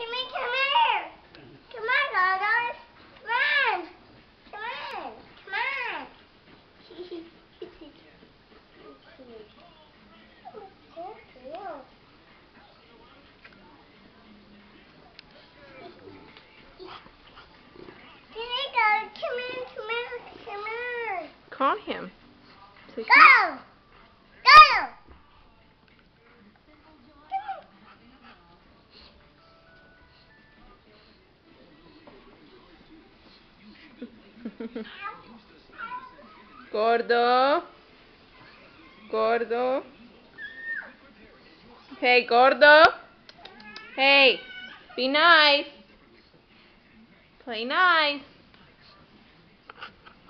Timmy, come here. Come on, Dodos. Come on. Come on. Come on. Come here. Call him. Go. Go. Gordo. Gordo. Hey, Gordo. Hey, be nice. Play nice.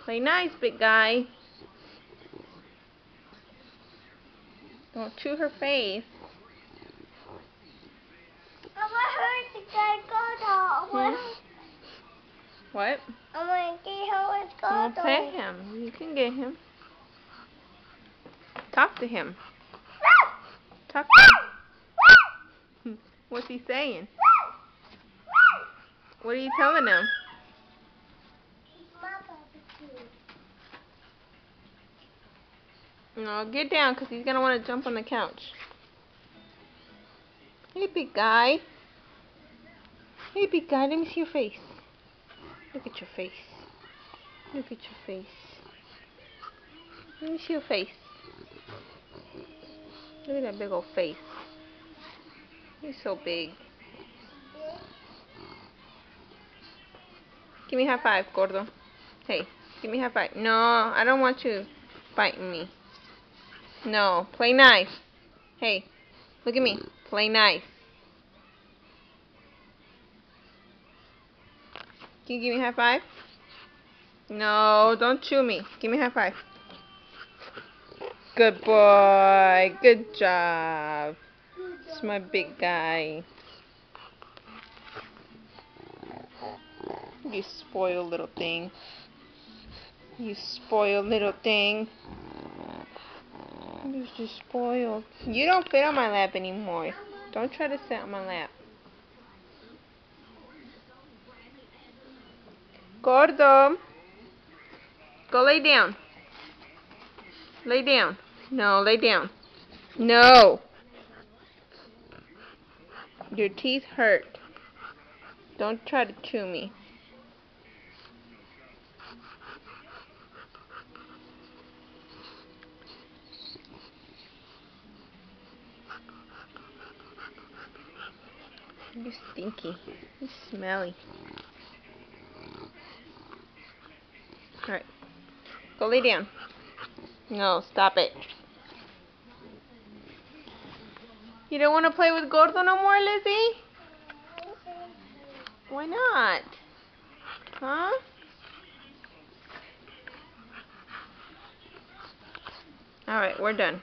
Play nice, big guy. Don't chew her face. I want her to get Gordo. What? I want to get her with Gordo. Don't pet him. You can get him. Talk to him. Talk to him. What's he saying? What are you telling him? No, get down because he's going to want to jump on the couch. Hey, big guy. Hey, big guy, let me see your face. Look at your face. Look at your face. Let me see your face. Look at that big old face. You're so big. Give me a high five, Gordo. Hey, give me a high five. No, I don't want you biting me. No, play nice. Hey, look at me. Play nice. Can you give me a high five? No, don't chew me. Give me a high five. Good boy. Good job. It's my big guy. You spoiled little thing. You spoiled little thing. You're just spoiled. You don't fit on my lap anymore. Don't try to sit on my lap. Gordo. Go lay down. Lay down. No, lay down. No. Your teeth hurt. Don't try to chew me. You're stinky. You're smelly. Alright. Go lay down. No, stop it. You don't want to play with Gordo no more, Lizzie? Why not? Huh? Alright, we're done.